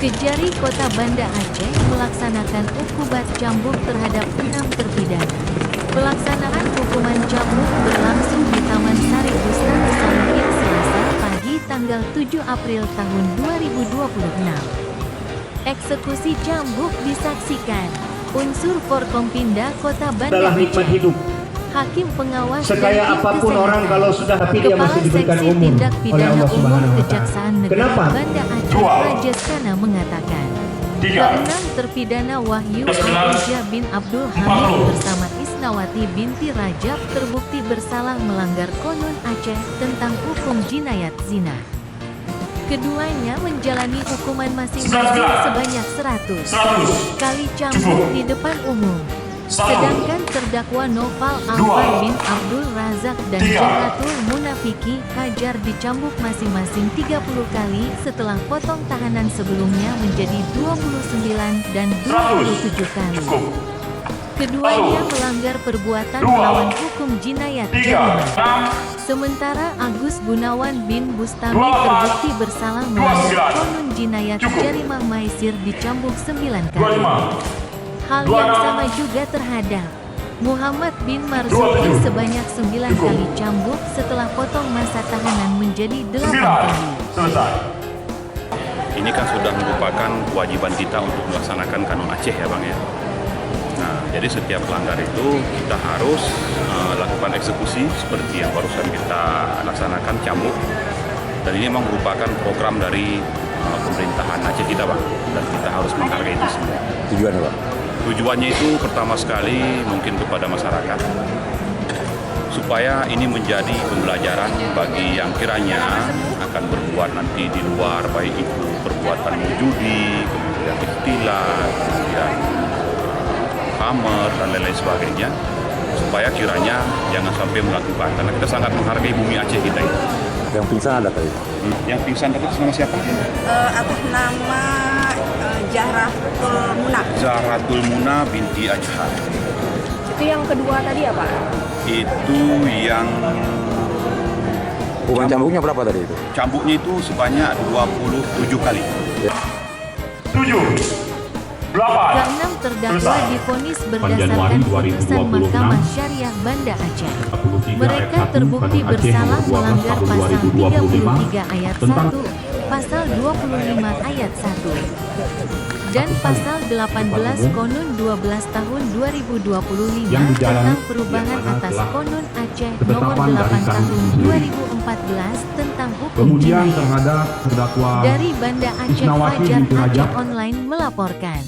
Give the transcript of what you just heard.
Kejari Kota Banda Aceh melaksanakan hukuman cambuk terhadap 6 terpidana. Pelaksanaan hukuman cambuk berlangsung di Taman Sari Bustan Salahin Selasa pagi tanggal 7 April tahun 2026. Eksekusi cambuk disaksikan unsur Forkompinda Kota Banda adalah Aceh. nikmat hidup. Hakim pengawas Sekaya dan tim apapun kesehatan. orang kalau sudah tapi dia Kepala masih diberikan Seksi umur Tindak oleh Pidana Allah Umum Subhanahu wa Kejaksaan Ta'ala. Negeri Kenapa? Banda Aceh Dua. Rajeskana mengatakan Tiga. keenam terpidana Wahyu Al-Uja bin Abdul Hamid 40. bersama Isnawati binti Rajab terbukti bersalah melanggar Konun Aceh tentang hukum jinayat zina. Keduanya menjalani hukuman masing-masing 19. sebanyak 100 100. kali cambuk di depan umum. Sedangkan terdakwa Noval Alfar bin Abdul Razak dan 3. Jannatul Munafiki Hajar dicambuk masing-masing 30 kali setelah potong tahanan sebelumnya menjadi 29 dan 27 kali. Cukup. Keduanya melanggar perbuatan 2. melawan hukum jinayat 3. jaringan. 6. Sementara Agus Gunawan bin Bustami 28. terbukti bersalah melanggar 29. Konun jinayat Cukup. jarimah maisir dicambuk 9 kali. 25. Hal yang sama juga terhadap Muhammad bin Marzuki 27. sebanyak 9 Cukup. kali cambuk setelah potong masa tahanan menjadi 8 9. kali. Selesai. Ini kan sudah merupakan kewajiban kita untuk melaksanakan Kanun Aceh ya Bang ya. Nah, jadi setiap pelanggar itu kita harus lakukan eksekusi seperti yang barusan kita laksanakan cambuk. Dan ini memang merupakan program dari pemerintahan Aceh kita Bang. Dan kita harus menghargai itu semua. Tujuannya Pak? Tujuannya itu pertama sekali mungkin kepada masyarakat supaya ini menjadi pembelajaran bagi yang kiranya akan berbuat nanti di luar, baik itu perbuatan judi, kemudian ikhtilat, kemudian pamer dan lain-lain sebagainya, supaya kiranya jangan sampai melakukan, karena kita sangat menghargai bumi Aceh kita ini. Yang pingsan ada tadi? Yang pingsan tadi nama siapa? Atas nama Zahratul Muna. Zahratul Muna binti Ajhar. Itu yang kedua tadi ya Pak? Itu yang Hukuman cambuknya berapa tadi itu? cambuknya itu sebanyak 27 kali. 7. 8. Keenam terdakwa Selesai. divonis Januari berdasarkan putusan 2026, Mahkamah Syariah Banda Aceh. 43 Mereka ayat 1 terbukti Kanun Aceh bersalah nomor 12 melanggar tahun pasal 2025 33 ayat tentang 1, pasal 25 ayat 1, dan pasal 18 Konun 12 tahun 2025 yang dijalani tentang perubahan yang mana atas telah Konun Aceh ketetapan nomor 8 dari tahun Kanun itu sendiri. 2014 tentang hukum Kemudian jinayat. terhadap terdakwa Dari Banda Aceh Isnawati Fajar binti Aceh Rajab Online melaporkan.